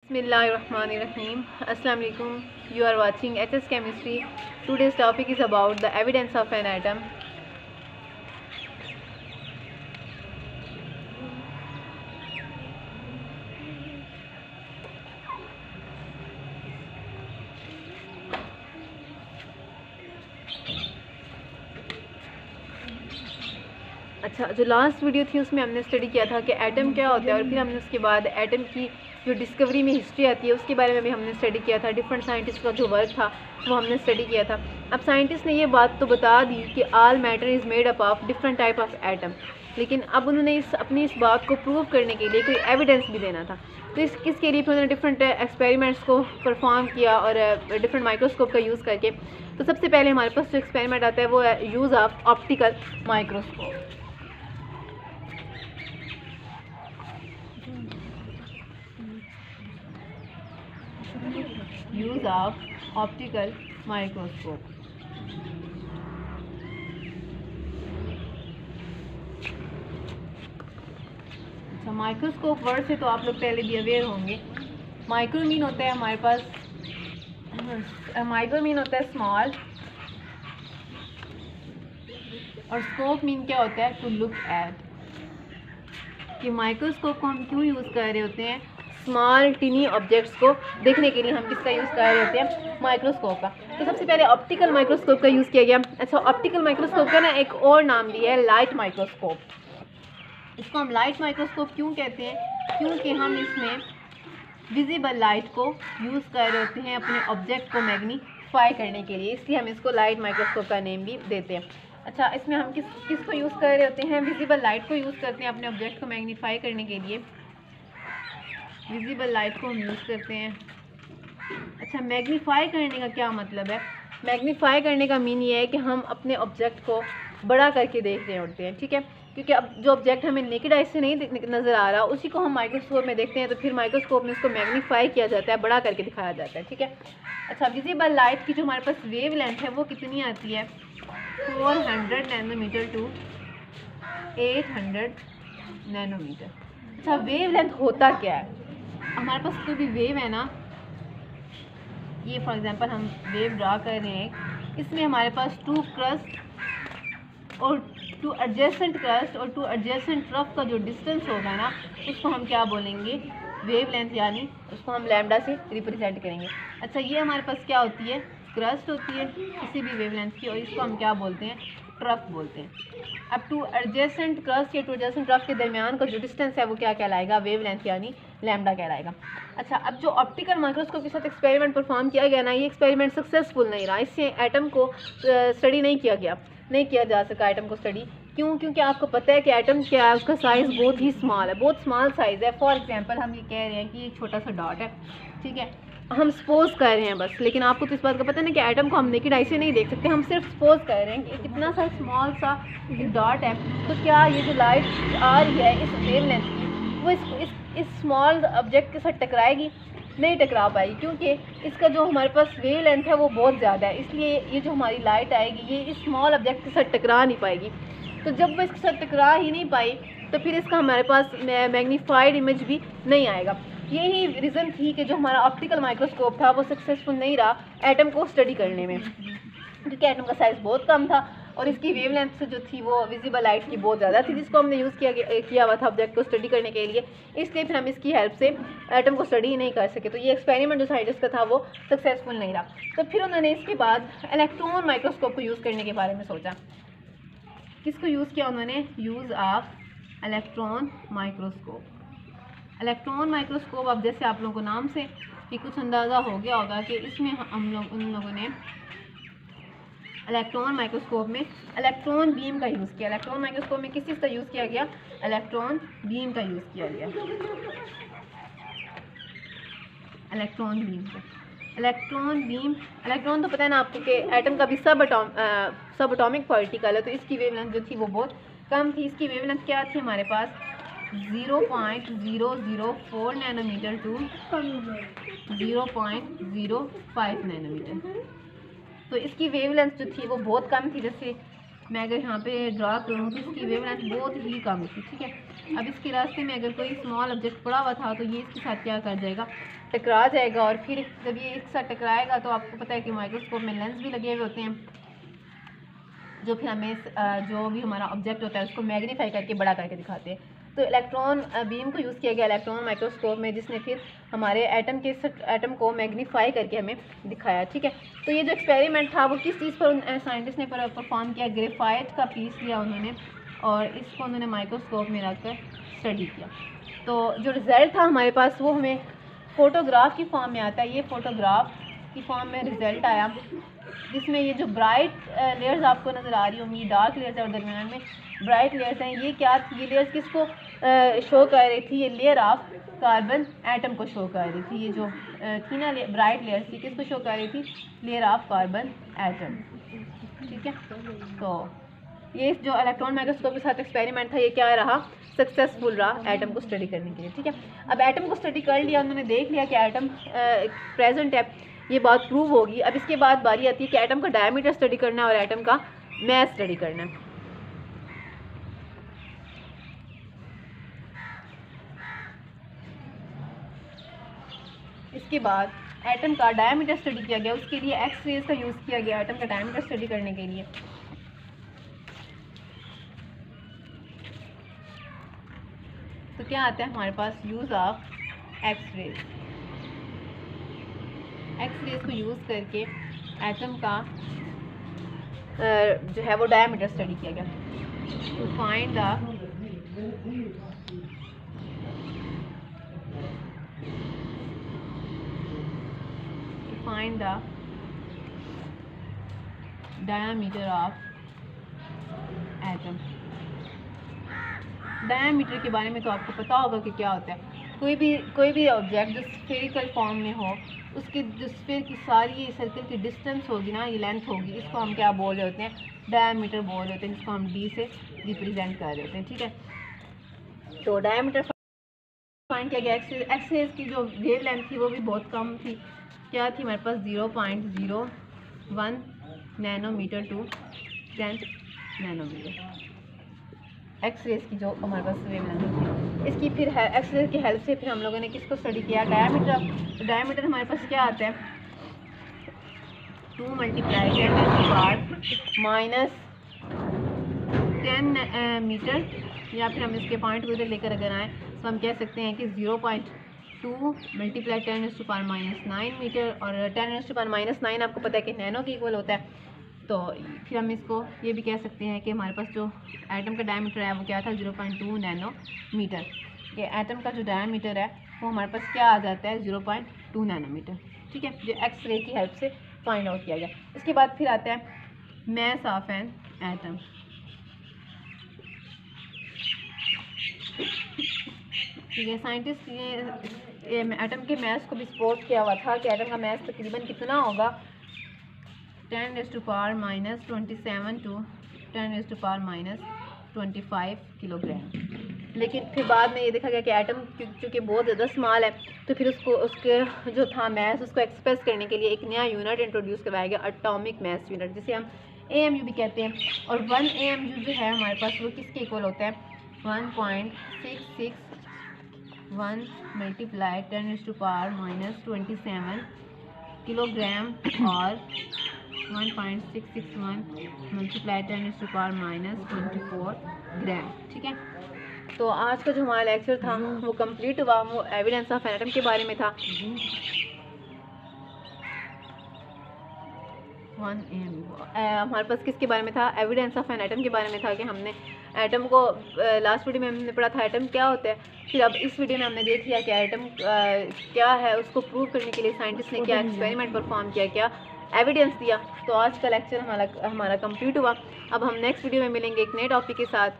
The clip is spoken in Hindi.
Bismillahirrahmanirrahim. Assalamu alaikum. You are watching HS Chemistry. Today's topic is about the evidence of an atom. अच्छा, जो लास्ट वीडियो थी उसमें हमने स्टडी किया था कि एटम क्या होता है, और फिर हमने उसके बाद एटम की जो डिस्कवरी में हिस्ट्री आती है उसके बारे में भी हमने स्टडी किया था। डिफरेंट साइंटिस्ट का जो वर्क था वो हमने स्टडी किया था। अब साइंटिस्ट ने ये बात तो बता दी कि all matter is made up of different type of atom, लेकिन अब उन्होंने अपनी इस बात को प्रूव करने के लिए कोई एविडेंस भी देना था। तो इसके लिए फिर उन्होंने डिफरेंट एक्सपेरिमेंट्स को परफॉर्म किया और डिफरेंट माइक्रोस्कोप का यूज़ करके। तो सबसे पहले हमारे पास जो एक्सपेरिमेंट आता है वो है use of optical microscope. Use of optical microscope. अच्छा, माइक्रोस्कोप वर्ड से तो आप लोग पहले भी अवेयर होंगे। माइक्रो मीन होता है हमारे पास, माइक्रो मीन होता है स्मॉल, और स्कोप मीन क्या होता है, टू लुक एट। कि माइक्रोस्कोप को हम क्यों यूज़ कर रहे होते हैं, स्मॉल टिनी ऑब्जेक्ट्स को देखने के लिए हम किसका यूज़ कर रहे होते हैं, माइक्रोस्कोप का। तो सबसे पहले ऑप्टिकल माइक्रोस्कोप का यूज़ किया गया। अच्छा, ऑप्टिकल माइक्रोस्कोप का ना एक और नाम भी है, लाइट माइक्रोस्कोप। इसको हम लाइट माइक्रोस्कोप क्यों कहते हैं, क्योंकि हम इसमें विजिबल लाइट को यूज़ कर रहे होते हैं अपने ऑब्जेक्ट को मैग्नीफाई करने के लिए, इसलिए हम इसको लाइट माइक्रोस्कोप का नेम भी देते हैं। अच्छा, इसमें हम किसको यूज़ कर रहे होते हैं, विजिबल लाइट को यूज़ करते हैं अपने ऑब्जेक्ट को मैग्नीफाई करने के लिए। विजिबल लाइट को हम यूज़ करते हैं। अच्छा, मैग्नीफाई करने का क्या मतलब है, मैग्नीफाई करने का मीन ये है कि हम अपने ऑब्जेक्ट को बड़ा करके देख रहे होते हैं, ठीक है। क्योंकि अब जो ऑब्जेक्ट हमें नेकेड आई से नहीं नज़र आ रहा, उसी को हम माइक्रोस्कोप में देखते हैं, तो फिर माइक्रोस्कोप में उसको मैग्नीफाई किया जाता है, बड़ा करके दिखाया जाता है, ठीक है। अच्छा, विजिबल लाइट की जो हमारे पास वेव लेंथ है वो कितनी आती है, 400 नैनोमीटर टू 800 नैनोमीटर। अच्छा, वेव लेंथ होता क्या है, हमारे पास कोई भी वेव है ना, ये फॉर एग्जांपल हम वेव ड्रा कर रहे हैं, इसमें हमारे पास टू क्रस्ट और टू एडजेसेंट क्रस्ट और टू एडजेसेंट रफ का जो डिस्टेंस होगा ना, उसको हम क्या बोलेंगे, वेव लेंथ, यानी उसको हम लैम्डा से रिप्रेजेंट करेंगे। अच्छा, ये हमारे पास क्या होती है, क्रस्ट होती है किसी भी वेव लेंथ की, और इसको हम क्या बोलते हैं, ट्रफ बोलते हैं। अब टू एडजेसेंट क्रस्ट या टू एडजेसेंट ट्रफ के दरमियान का जो डिस्टेंस है वो क्या कहलाएगा, वेव लेंथ, यानी लैम्डा कहलाएगा। अच्छा, अब जो ऑप्टिकल माइक्रोस्कोप के साथ एक्सपेरिमेंट परफॉर्म किया गया ना, ये एक्सपेरिमेंट सक्सेसफुल नहीं रहा, इससे एटम को स्टडी नहीं किया जा सका एटम को स्टडी। क्यों, क्योंकि आपको पता है कि एटम क्या है, उसका साइज़ बहुत ही स्मॉल है, बहुत स्मॉल साइज़ है। फॉर एग्जांपल हम ये कह रहे हैं कि एक छोटा सा डॉट है, ठीक है, हम सपोज कर रहे हैं बस, लेकिन आपको तो इस बात का पता है ना कि एटम को हम नेकेड आई से नहीं देख सकते, हम सिर्फ सपोज कर रहे हैं कि कितना सा स्मॉल सा डॉट है। तो क्या ये जो लाइट आ रही है इस वेव लेंथ की, वो इस स्मॉल ऑब्जेक्ट के साथ टकराएगी, नहीं टकरा पाएगी, क्योंकि इसका जो हमारे पास वेव लेंथ है वो बहुत ज़्यादा है, इसलिए ये जो हमारी लाइट आएगी ये इस स्मॉल ऑब्जेक्ट के साथ टकरा नहीं पाएगी। तो जब वो इसके साथ टकरा ही नहीं पाई तो फिर इसका हमारे पास मैग्नीफाइड इमेज भी नहीं आएगा। यही रीज़न थी कि जो हमारा ऑप्टिकल माइक्रोस्कोप था वो सक्सेसफुल नहीं रहा एटम को स्टडी करने में, क्योंकि एटम का साइज़ बहुत कम था और इसकी वेव लेंथ जो थी वो विजिबल लाइट की बहुत ज़्यादा थी, जिसको हमने यूज़ किया हुआ था ऑब्जेक्ट को स्टडी करने के लिए, इसलिए फिर हम इसकी हेल्प से एटम को स्टडी नहीं कर सके। तो ये एक्सपेरिमेंट जो साइंटिस्ट का था वो सक्सेसफुल नहीं रहा। तो फिर उन्होंने इसके बाद इलेक्ट्रॉन माइक्रोस्कोप को यूज़ करने के बारे में सोचा। किसको यूज़ किया उन्होंने, use of electron microscope. Electron microscope, अब जैसे आप लोगों को नाम से कि कुछ अंदाज़ा हो गया होगा कि इसमें उन लोगों ने इलेक्ट्रॉन माइक्रोस्कोप में इलेक्ट्रॉन बीम का यूज़ किया। इलेक्ट्रॉन माइक्रोस्कोप में किस चीज़ का यूज़ किया गया, इलेक्ट्रॉन बीम का यूज़ किया गया। इलेक्ट्रॉन बीम का, इलेक्ट्रॉन तो पता है ना आपको कि एटम का भी सब एटॉमिक पार्टिकल है, तो इसकी वेवलेंथ जो थी वो बहुत कम थी। इसकी वेवलेंथ क्या थी हमारे पास, 0.004 नैनोमीटर टू 0.05 नैनोमीटर। तो इसकी वेवलेंथ जो थी वो बहुत कम थी। जैसे मैं अगर यहाँ पे ड्रा करूँ तो इसकी वेवलेंथ बहुत ही कम थी, ठीक है। अब इसके रास्ते में अगर कोई स्मॉल ऑब्जेक्ट पड़ा हुआ था तो ये इसके साथ क्या कर जाएगा, टकरा जाएगा। और फिर जब ये एक साथ टकराएगा तो आपको पता है कि माइक्रोस्कोप में लेंस भी लगे हुए होते हैं, जो फिर हमें जो भी हमारा ऑब्जेक्ट होता है उसको मैग्नीफाई करके बड़ा करके दिखाते हैं। तो इलेक्ट्रॉन बीम को यूज़ किया गया इलेक्ट्रॉन माइक्रोस्कोप में, जिसने फिर हमारे एटम को मैग्नीफाई करके हमें दिखाया, ठीक है। तो ये जो एक्सपेरिमेंट था वो किस चीज़ पर साइंटिस्ट ने परफॉर्म किया, ग्रेफाइट का पीस लिया उन्होंने और इसको उन्होंने माइक्रोस्कोप में रख कर स्टडी किया। तो जो रिज़ल्ट था हमारे पास वो हमें फ़ोटोग्राफ की फॉर्म में आता है। ये फ़ोटोग्राफ की फॉर्म में रिज़ल्ट आया, जिसमें ये जो ब्राइट लेयर्स आपको नज़र आ रही होंगी, डार्क लेयर्स और दरमियान में ब्राइट लेयर्स हैं, ये क्या, ये लेयर्स किसको शो कर रही थी, ये लेयर ऑफ कार्बन एटम को शो कर रही थी। ये जो थी ना ब्राइट लेयर्स थी, किसको शो कर रही थी, लेयर ऑफ कार्बन एटम, ठीक है। तो ये जो इलेक्ट्रॉन माइक्रोस्कोप के साथ एक्सपेरिमेंट था ये क्या रहा, सक्सेसफुल रहा एटम को स्टडी करने के लिए, ठीक है। अब एटम को स्टडी कर लिया उन्होंने, देख लिया कि एटम प्रेजेंट है, ये बात प्रूव होगी। अब इसके बाद बारी आती है कि एटम का डायमीटर स्टडी करना है और एटम का मास स्टडी करना है। इसके बाद एटम का डायमीटर स्टडी किया गया, उसके लिए एक्स रेज का यूज़ किया गया एटम का डायमीटर स्टडी करने के लिए। तो क्या आता है हमारे पास, use of X rays. X rays को यूज़ करके एटम का जो है वो डायमीटर स्टडी किया गया। To find the diameter of atom. Diameter के बारे में तो आपको पता होगा कि क्या होता है, कोई भी ऑब्जेक्ट जो स्फेरिकल फॉर्म में हो उसकी जो स्फीयर की सारी सर्कल की डिस्टेंस होगी ना, ये लेंथ होगी, इसको हम क्या बोल रहे होते हैं, डायमीटर बोल रहे होते हैं, जिसको हम डी से रिप्रेजेंट कर रहे होते हैं, ठीक है। तो डायमीटर फाइंड किया गया। एक्स रेज की जो वेव लेंथ थी वो भी बहुत कम थी, क्या थी हमारे पास 0.01 nanometer to 10 nanometer X rays की जो हमारे पास वेव लेंथ थी। इसकी फिर एक्स रेज की हेल्प से फिर हम लोगों ने किसको स्टडी किया, डायमीटर। डायमीटर हमारे पास क्या आता है, 2 × 10⁻⁻10 मीटर, या फिर हम इसके पॉइंट को इधर लेकर अगर आएँ तो हम कह सकते हैं कि 0.2 × 10⁻⁹ मीटर, और 10⁻⁹ आपको पता है कि नैनो के इक्वल होता है। तो फिर हम इसको ये भी कह सकते हैं कि हमारे पास जो एटम का डायमीटर है वो क्या था, 0.2 नैनोमीटर। ये एटम का जो डायमीटर है वो हमारे पास क्या आ जाता है, 0.2 नैनोमीटर, ठीक है, जो एक्स रे की हेल्प से फाइंड आउट किया गया। इसके बाद फिर आता है मास ऑफ एन एटम। ठीक है, साइंटिस्ट ने एटम के मास को भी सपोर्ट किया हुआ था कि एटम का मास तकरीबन कितना होगा, 10⁻⁻27 to 10⁻⁻25 किलोग्राम। लेकिन फिर बाद में ये देखा गया कि एटम चूँकि बहुत ज़्यादा स्मॉल है तो फिर उसके जो था मास उसको एक्सप्रेस करने के लिए एक नया यूनिट इंट्रोड्यूस करवाया गया, एटॉमिक मास यूनिट, जिसे हम AMU भी कहते हैं। और 1 AMU जो है हमारे पास वो किसके इक्वल होता है, 1.661 × 10⁻⁻27 किलोग्राम और 1.661 × 10⁻⁻24 ग्राम, ठीक है। तो आज का जो हमारा लेक्चर था वो कंप्लीट हुआ, वो एविडेंस ऑफ एटम के बारे में था। 1 हमारे पास किसके बारे में था, एविडेंस ऑफ एन एटम के बारे में था कि हमने एटम को लास्ट वीडियो में हमने पढ़ा था एटम क्या होता है। फिर अब इस वीडियो में हमने देख लिया कि एटम क्या है, उसको प्रूव करने के लिए साइंटिस्ट ने क्या एक्सपेरिमेंट परफॉर्म किया, क्या एविडेंस दिया। तो आज का लेक्चर हमारा कंप्लीट हुआ। अब हम नेक्स्ट वीडियो में मिलेंगे एक नए टॉपिक के साथ।